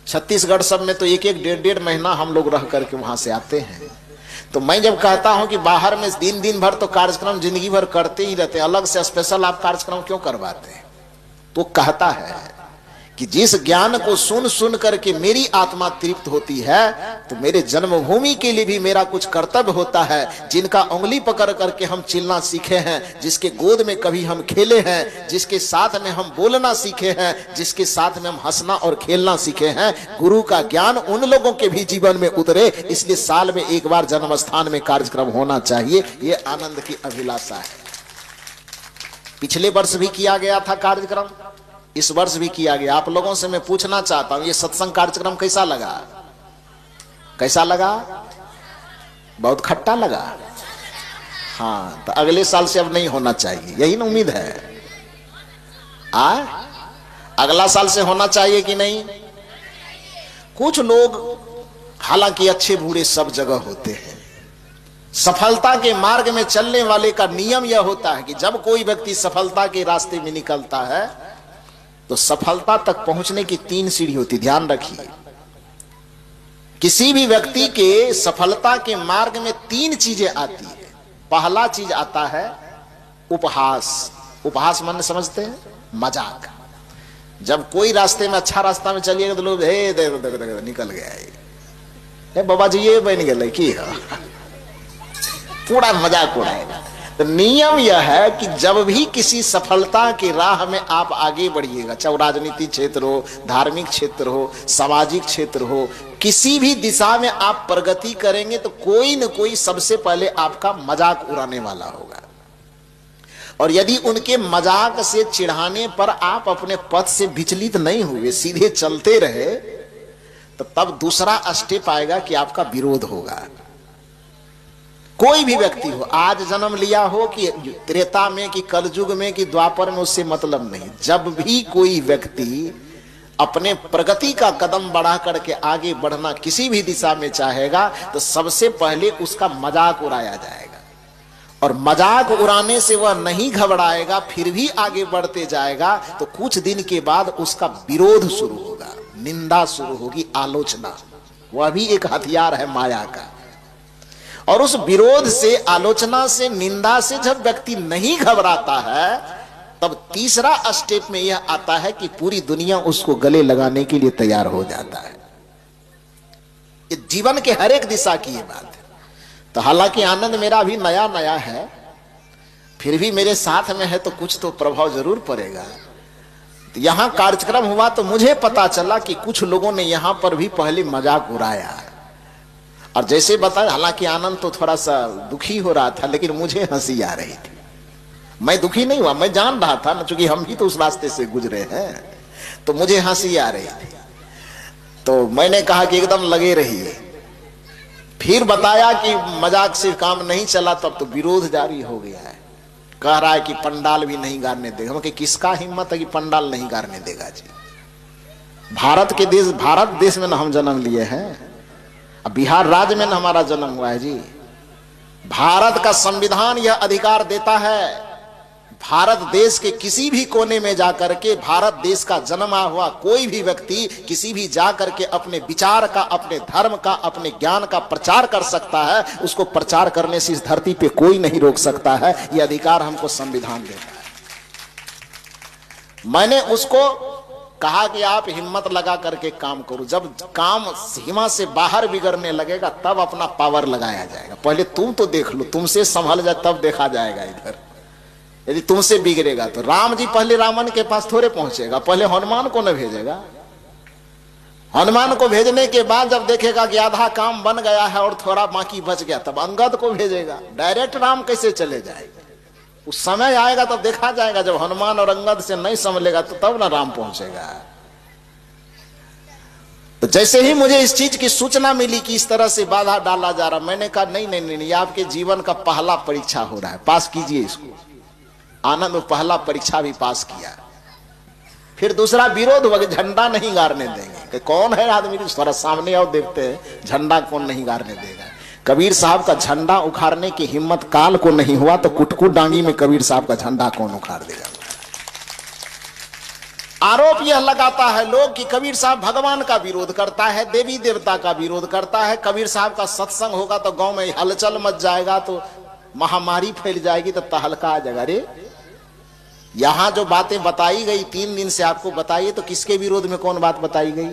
छत्तीसगढ़ सब में तो एक एक डेढ़ महीना हम लोग रह करके वहां से आते हैं। तो मैं जब कहता हूं कि बाहर में दिन भर तो कार्यक्रम जिंदगी भर करते ही रहते हैं, अलग से स्पेशल आप कार्यक्रम क्यों करवाते हैं, तो कहता है कि जिस ज्ञान को सुन सुन करके मेरी आत्मा तृप्त होती है, तो मेरे जन्मभूमि के लिए भी मेरा कुछ कर्तव्य होता है। जिनका उंगली पकड़ करके हम चलना सीखे हैं, जिसके गोद में कभी हम खेले हैं, जिसके साथ में हम बोलना सीखे हैं, जिसके साथ में हम हंसना और खेलना सीखे हैं, गुरु का ज्ञान उन लोगों के भी जीवन में उतरे। इसलिए साल में एक बार जन्म स्थान में कार्यक्रम होना चाहिए, ये आनंद की अभिलाषा है। पिछले वर्ष भी किया गया था कार्यक्रम, इस वर्ष भी किया गया। आप लोगों से मैं पूछना चाहता हूं, ये सत्संग कार्यक्रम कैसा लगा? कैसा लगा? बहुत खट्टा लगा। हाँ, तो अगले साल से अब नहीं होना चाहिए, यही ना उम्मीद है। अगला साल से होना चाहिए कि नहीं? कुछ लोग, हालांकि अच्छे बुरे सब जगह होते हैं, सफलता के मार्ग में चलने वाले का नियम यह होता है कि जब कोई व्यक्ति सफलता के रास्ते में निकलता है तो सफलता तक पहुंचने की 3 सीढ़ी होती। ध्यान रखिए, किसी भी व्यक्ति के सफलता के मार्ग में 3 चीजें आती है। पहला चीज आता है उपहास। उपहास माने समझते हैं? मजाक। जब कोई रास्ते में अच्छा रास्ता में चलिएगा तो लोग हे देखो निकल गया है, बाबा जी ये बन गए की पूरा मजाक उड़ाएगा। तो नियम यह है कि जब भी किसी सफलता की राह में आप आगे बढ़िएगा, चाहे राजनीतिक क्षेत्र हो, धार्मिक क्षेत्र हो, सामाजिक क्षेत्र हो, किसी भी दिशा में आप प्रगति करेंगे तो कोई न कोई सबसे पहले आपका मजाक उड़ाने वाला होगा। और यदि उनके मजाक से चिढ़ाने पर आप अपने पथ से विचलित नहीं हुए, सीधे चलते रहे, तो तब दूसरा स्टेप आएगा कि आपका विरोध होगा। कोई भी व्यक्ति हो, आज जन्म लिया हो कि त्रेता में कि कलयुग में कि द्वापर में, उससे मतलब नहीं। जब भी कोई व्यक्ति अपने प्रगति का कदम बढ़ा करके आगे बढ़ना किसी भी दिशा में चाहेगा तो सबसे पहले उसका मजाक उड़ाया जाएगा। और मजाक उड़ाने से वह नहीं घबराएगा, फिर भी आगे बढ़ते जाएगा। तो कुछ दिन के बाद उसका विरोध शुरू होगा, निंदा शुरू होगी, आलोचना। वह भी एक हथियार है माया का। और उस विरोध से, आलोचना से, निंदा से जब व्यक्ति नहीं घबराता है, तब तीसरा स्टेप में यह आता है कि पूरी दुनिया उसको गले लगाने के लिए तैयार हो जाता है। ये जीवन के हर एक दिशा की ये बात है। तो हालांकि आनंद मेरा भी नया नया है, फिर भी मेरे साथ में है तो कुछ तो प्रभाव जरूर पड़ेगा। तो यहां कार्यक्रम हुआ तो मुझे पता चला कि कुछ लोगों ने यहां पर भी पहले मजाक उड़ाया। और जैसे बताया, हालांकि आनंद तो थोड़ा सा दुखी हो रहा था, लेकिन मुझे हंसी आ रही थी। मैं दुखी नहीं हुआ, मैं जान रहा था ना, क्योंकि हम भी तो उस रास्ते से गुजरे हैं, तो मुझे हंसी आ रही थी। तो मैंने कहा कि एकदम लगे रहिए। फिर बताया कि मजाक से काम नहीं चला, तब तो विरोध जारी हो गया है। कह रहा है कि पंडाल भी नहीं गाड़ने देगा। हम कि किसका हिम्मत है कि पंडाल नहीं गाड़ने देगा जी? भारत देश में ना हम जन्म लिए हैं, अब बिहार राज्य में ना हमारा जन्म हुआ है जी। भारत का संविधान यह अधिकार देता है, भारत देश के किसी भी कोने में जाकर के भारत देश का जन्मा हुआ कोई भी व्यक्ति किसी भी जाकर के अपने विचार का, अपने धर्म का, अपने ज्ञान का प्रचार कर सकता है। उसको प्रचार करने से इस धरती पे कोई नहीं रोक सकता है। यह अधिकार हमको संविधान देता है। मैंने उसको कहा कि आप हिम्मत लगा करके काम करो। जब काम सीमा से बाहर बिगड़ने लगेगा तब अपना पावर लगाया जाएगा। पहले तुम तो देख लो, तुमसे संभल जाए तब देखा जाएगा इधर। यदि तुमसे बिगड़ेगा तो राम जी पहले रावण के पास थोड़े पहुंचेगा, पहले हनुमान को न भेजेगा। हनुमान को भेजने के बाद जब देखेगा कि आधा काम बन गया है और थोड़ा बाकी बच गया, तब अंगद को भेजेगा। डायरेक्ट राम कैसे चले जाएगा? उस समय आएगा तब देखा जाएगा। जब हनुमान और अंगद से नहीं संभलेगा तो तब ना राम पहुंचेगा। तो जैसे ही मुझे इस चीज की सूचना मिली कि इस तरह से बाधा डाला जा रहा, मैंने कहा नहीं नहीं नहीं, आपके जीवन का पहला परीक्षा हो रहा है, पास कीजिए इसको। आनंद में पहला परीक्षा भी पास किया। फिर दूसरा विरोध हुआ कि झंडा नहीं गाड़ने देंगे। कि कौन है आदमी, थोड़ा सामने आओ देखते हैं झंडा कौन नहीं गाड़ने देगा। कबीर साहब का झंडा उखाड़ने की हिम्मत काल को नहीं हुआ तो कुटकुट डांगी में कबीर साहब का झंडा कौन उखाड़ देगा। आरोप यह लगाता है लोग कि कबीर साहब भगवान का विरोध करता है, देवी देवता का विरोध करता है। कबीर साहब का सत्संग होगा तो गांव में हलचल मच जाएगा, तो महामारी फैल जाएगी, तो तहलका आ जाएगा। अरे यहां जो बातें बताई गई 3 दिन से आपको बताइए, तो किसके विरोध में कौन बात बताई गई?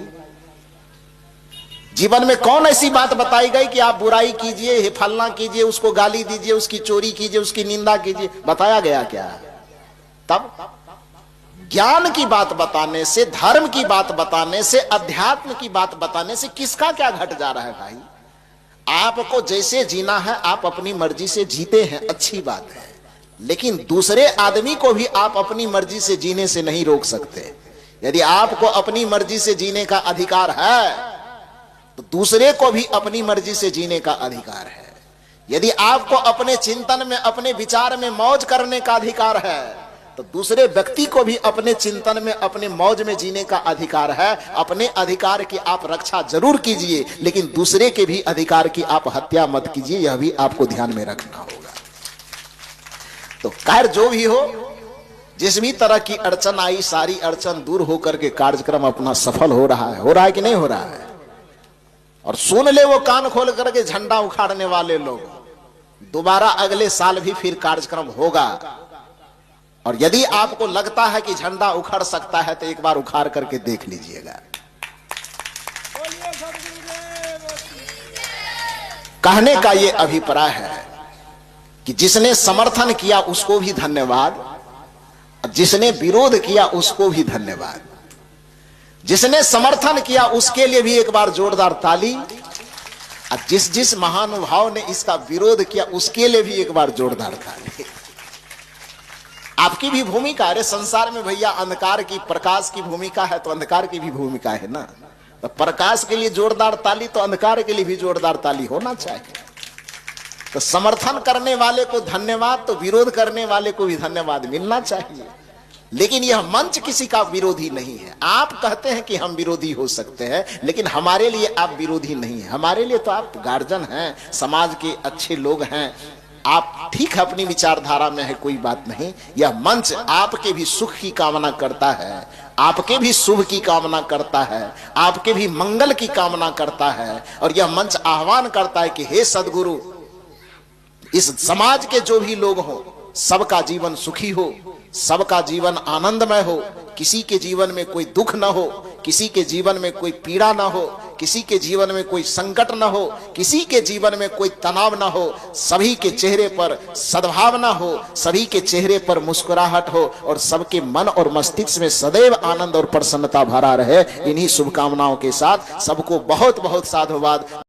जीवन में कौन ऐसी बात बताई गई कि आप बुराई कीजिए, फलना कीजिए, उसको गाली दीजिए, उसकी चोरी कीजिए, उसकी निंदा कीजिए? बताया गया क्या? तब ज्ञान की बात बताने से, धर्म की बात बताने से, अध्यात्म की बात बताने से किसका क्या घट जा रहा है भाई? आपको जैसे जीना है आप अपनी मर्जी से जीते हैं, अच्छी बात है, लेकिन दूसरे आदमी को भी आप अपनी मर्जी से जीने से नहीं रोक सकते। यदि आपको अपनी मर्जी से जीने का अधिकार है तो दूसरे को भी अपनी मर्जी से जीने का अधिकार है। यदि आपको अपने चिंतन में, अपने विचार में मौज करने का अधिकार है तो दूसरे व्यक्ति को भी अपने चिंतन में, अपने मौज में जीने का अधिकार है। अपने अधिकार की आप रक्षा जरूर कीजिए, लेकिन दूसरे के भी अधिकार की आप हत्या मत कीजिए, यह भी आपको ध्यान में रखना होगा। तो खैर जो भी हो, जिस भी तरह की अड़चन आई, सारी अड़चन दूर होकर के कार्यक्रम अपना सफल हो रहा है कि नहीं हो रहा है? और सुन ले वो कान खोल करके झंडा उखाड़ने वाले लोग, दोबारा अगले साल भी फिर कार्यक्रम होगा। और यदि आपको लगता है कि झंडा उखड़ सकता है तो एक बार उखाड़ करके देख लीजिएगा। कहने का ये अभिप्राय है कि जिसने समर्थन किया उसको भी धन्यवाद, जिसने विरोध किया उसको भी धन्यवाद। जिसने समर्थन किया उसके लिए भी एक बार जोरदार ताली, और जिस महानुभाव ने इसका विरोध किया उसके लिए भी एक बार जोरदार ताली। आपकी भी भूमिका, अरे संसार में भैया अंधकार की, प्रकाश की भूमिका है तो अंधकार की भी भूमिका है ना। तो प्रकाश के लिए जोरदार ताली तो अंधकार के लिए भी जोरदार ताली होना चाहिए। तो समर्थन करने वाले को धन्यवाद तो विरोध करने वाले को भी धन्यवाद मिलना चाहिए। लेकिन यह मंच किसी का विरोधी नहीं है। आप कहते हैं कि हम विरोधी हो सकते हैं, लेकिन हमारे लिए आप विरोधी नहीं है। हमारे लिए तो आप गार्जियन हैं, समाज के अच्छे लोग हैं। आप ठीक है अपनी विचारधारा में है, कोई बात नहीं। यह मंच आपके भी सुख की कामना करता है, आपके भी शुभ की कामना करता है, आपके भी मंगल की कामना करता है। और यह मंच आह्वान करता है कि हे सद्गुरु, इस समाज के जो भी लोग हो सबका जीवन सुखी हो, सबका जीवन आनंदमय हो, किसी के जीवन में कोई दुख न हो, किसी के जीवन में कोई पीड़ा न हो, किसी के जीवन में कोई संकट न हो, किसी के जीवन में कोई तनाव न हो। सभी के चेहरे पर सद्भावना हो, सभी के चेहरे पर मुस्कुराहट हो और सबके मन और मस्तिष्क में सदैव आनंद और प्रसन्नता भरा रहे। इन्हीं शुभकामनाओं के साथ सबको बहुत बहुत साधुवाद।